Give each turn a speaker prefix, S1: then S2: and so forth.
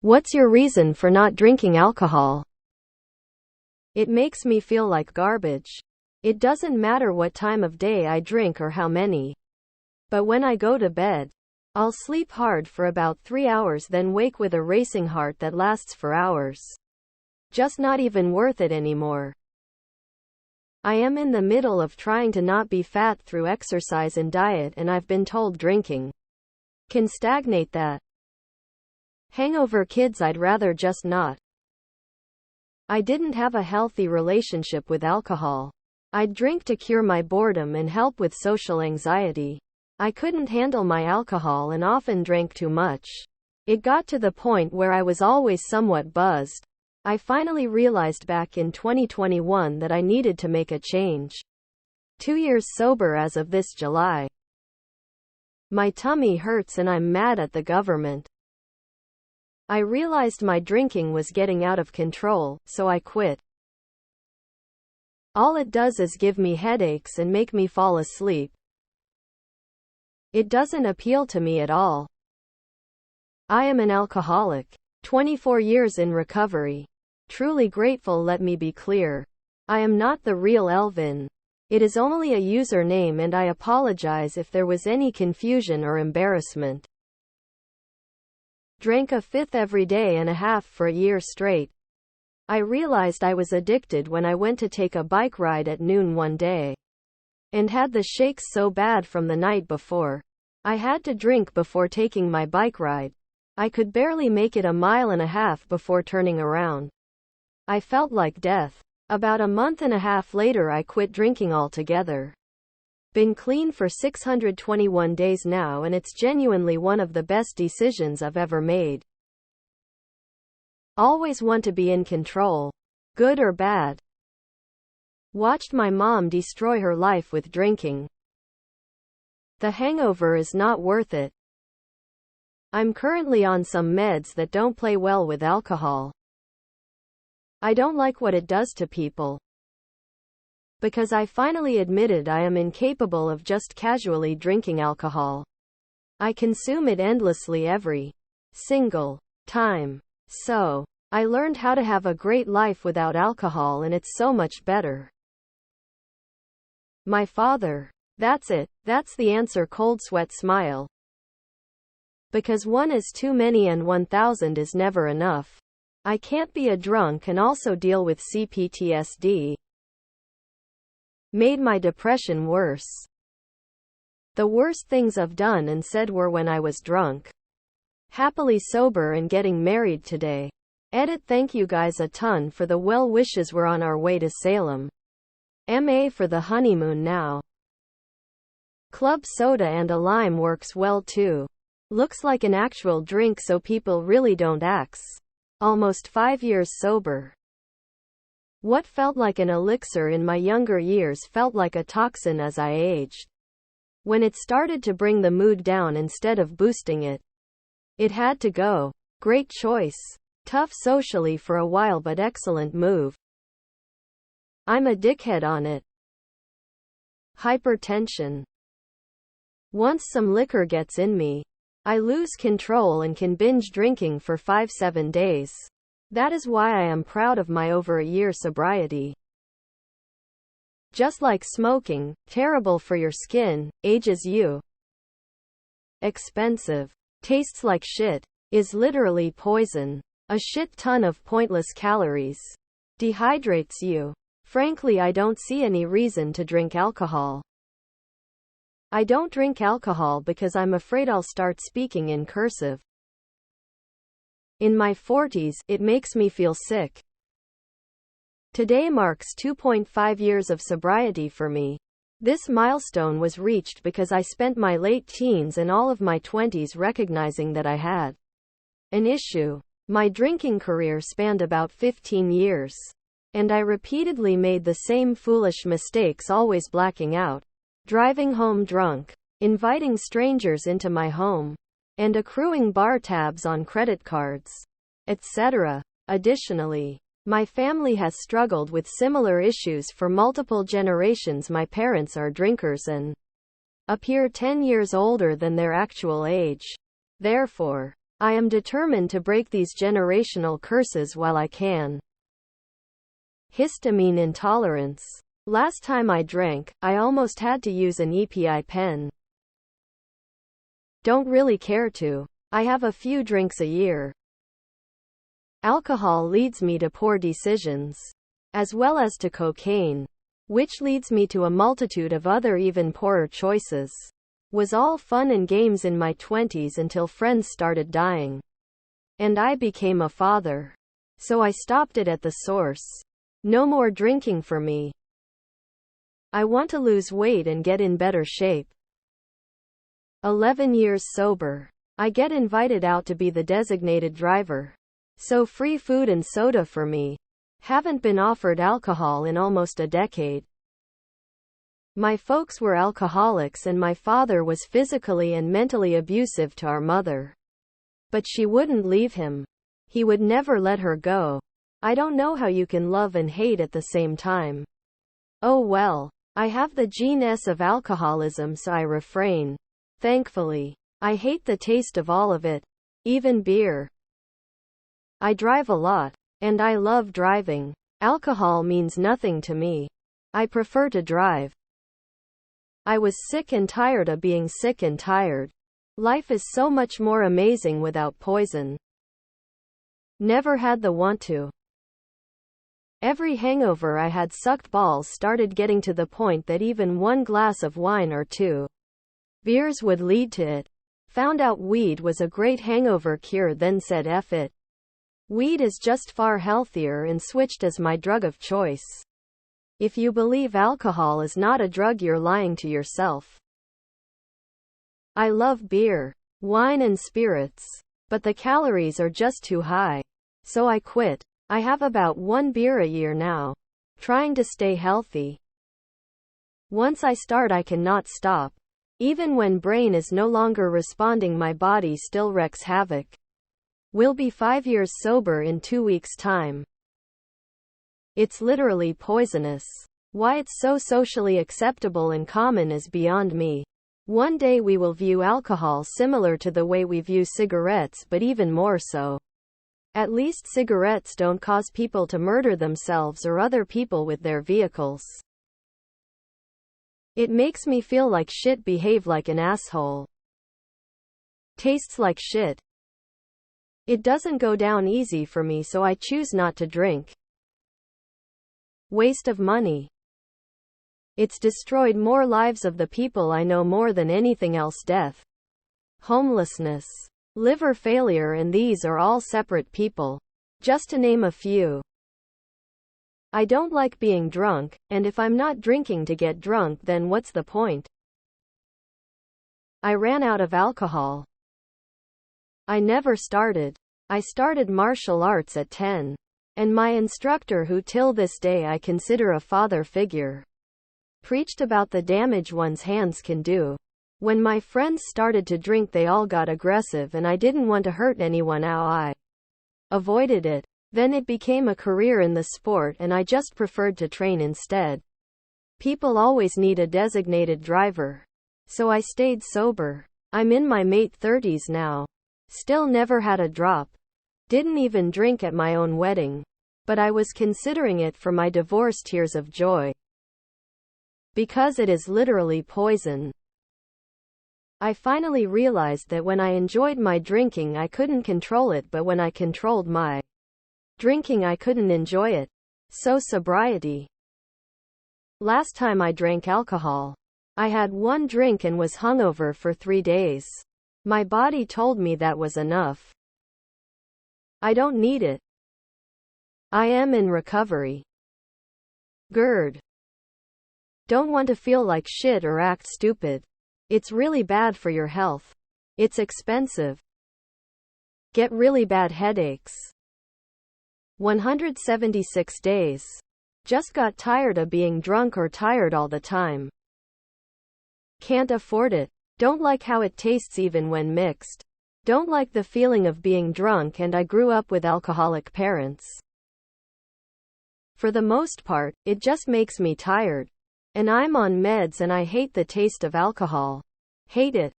S1: What's your reason for not drinking alcohol? It makes me feel like garbage. It doesn't matter what time of day I drink or how many. But when I go to bed, I'll sleep hard for about 3 hours, then wake with a racing heart that lasts for hours. Just not even worth it anymore. I am in the middle of trying to not be fat through exercise and diet, and I've been told drinking can stagnate that. Hangover kids, I'd rather just not. I didn't have a healthy relationship with alcohol. I'd drink to cure my boredom and help with social anxiety. I couldn't handle my alcohol and often drank too much. It got to the point where I was always somewhat buzzed. I finally realized back in 2021 that I needed to make a change. 2 years sober as of this July. My tummy hurts and I'm mad at the government. I realized my drinking was getting out of control, so I quit. All it does is give me headaches and make me fall asleep. It doesn't appeal to me at all. I am an alcoholic. 24 years in recovery. Truly grateful, let me be clear. I am not the real Elvin. It is only a username, and I apologize if there was any confusion or embarrassment. Drank a fifth every day and a half for a year straight. I realized I was addicted when I went to take a bike ride at noon one day. And had the shakes so bad from the night before. I had to drink before taking my bike ride. I could barely make it a mile and a half before turning around. I felt like death. About a month and a half later, I quit drinking altogether. Been clean for 621 days now, and it's genuinely one of the best decisions I've ever made. Always want to be in control. Good or bad. Watched my mom destroy her life with drinking. The hangover is not worth it. I'm currently on some meds that don't play well with alcohol. I don't like what it does to people. Because I finally admitted I am incapable of just casually drinking alcohol. I consume it endlessly every single time. So, I learned how to have a great life without alcohol, and it's so much better. My father. That's it. That's the answer. Cold sweat smile. Because 1 is too many and 1,000 is never enough. I can't be a drunk and also deal with CPTSD. Made my depression worse. The worst things I've done and said were when I was drunk. Happily sober and getting married today. Edit. Thank you guys a ton for the well wishes. We're on our way to Salem. MA for the honeymoon now. Club soda and a lime works well too. Looks like an actual drink, so people really don't axe. Almost 5 years sober. What felt like an elixir in my younger years felt like a toxin as I aged. When it started to bring the mood down instead of boosting it, it had to go. Great choice. Tough socially for a while, but excellent move. I'm a dickhead on it. Hypertension. Once some liquor gets in me, I lose control and can binge drinking for 5-7 days. That is why I am proud of my over a year sobriety. Just like smoking, terrible for your skin, ages you. Expensive. Tastes like shit. Is literally poison. A shit ton of pointless calories. Dehydrates you. Frankly, I don't see any reason to drink alcohol. I don't drink alcohol because I'm afraid I'll start speaking in cursive. In my 40s, it makes me feel sick. Today marks 2.5 years of sobriety for me. This milestone was reached because I spent my late teens and all of my 20s recognizing that I had an issue. My drinking career spanned about 15 years. And I repeatedly made the same foolish mistakes, always blacking out, driving home drunk, inviting strangers into my home, and accruing bar tabs on credit cards, etc. Additionally, my family has struggled with similar issues for multiple generations. My parents are drinkers and appear 10 years older than their actual age. Therefore, I am determined to break these generational curses while I can. Histamine intolerance. Last time I drank, I almost had to use an EPI pen. Don't really care to. I have a few drinks a year. Alcohol leads me to poor decisions, as well as to cocaine, which leads me to a multitude of other even poorer choices. Was all fun and games in my 20s until friends started dying. And I became a father. So I stopped it at the source. No more drinking for me. I want to lose weight and get in better shape. 11 years sober. I get invited out to be the designated driver. So free food and soda for me. Haven't been offered alcohol in almost a decade. My folks were alcoholics and my father was physically and mentally abusive to our mother. But she wouldn't leave him. He would never let her go. I don't know how you can love and hate at the same time. Oh well. I have the gene S of alcoholism, so I refrain. Thankfully. I hate the taste of all of it. Even beer. I drive a lot. And I love driving. Alcohol means nothing to me. I prefer to drive. I was sick and tired of being sick and tired. Life is so much more amazing without poison. Never had the want to. Every hangover I had sucked balls started getting to the point that even one glass of wine or two beers would lead to it. Found out weed was a great hangover cure, then said F it. Weed is just far healthier and switched as my drug of choice. If you believe alcohol is not a drug, you're lying to yourself. I love beer, wine and spirits, but the calories are just too high. So I quit. I have about 1 beer a year now. Trying to stay healthy. Once I start, I cannot stop. Even when brain is no longer responding, my body still wreaks havoc. Will be 5 years sober in 2 weeks' time. It's literally poisonous. Why it's so socially acceptable and common is beyond me. One day we will view alcohol similar to the way we view cigarettes, but even more so. At least cigarettes don't cause people to murder themselves or other people with their vehicles. It makes me feel like shit, behave like an asshole. Tastes like shit. It doesn't go down easy for me, so I choose not to drink. Waste of money. It's destroyed more lives of the people I know more than anything else. Death, homelessness, liver failure, and these are all separate people. Just to name a few. I don't like being drunk, and if I'm not drinking to get drunk, then what's the point? I ran out of alcohol. I never started. I started martial arts at 10. And my instructor, who till this day I consider a father figure, preached about the damage one's hands can do. When my friends started to drink, they all got aggressive and I didn't want to hurt anyone. I avoided it. Then it became a career in the sport and I just preferred to train instead. People always need a designated driver. So I stayed sober. I'm in my late 30s now. Still never had a drop. Didn't even drink at my own wedding. But I was considering it for my divorce. Tears of joy. Because it is literally poison. I finally realized that when I enjoyed my drinking, I couldn't control it, but when I controlled my drinking, I couldn't enjoy it. So sobriety. Last time I drank alcohol, I had 1 drink and was hungover for 3 days. My body told me that was enough. I don't need it. I am in recovery. GERD. Don't want to feel like shit or act stupid. It's really bad for your health. It's expensive. Get really bad headaches. 176 days. Just got tired of being drunk or tired all the time. Can't afford it. Don't like how it tastes even when mixed. Don't like the feeling of being drunk, and I grew up with alcoholic parents. For the most part, it just makes me tired. And I'm on meds and I hate the taste of alcohol. Hate it.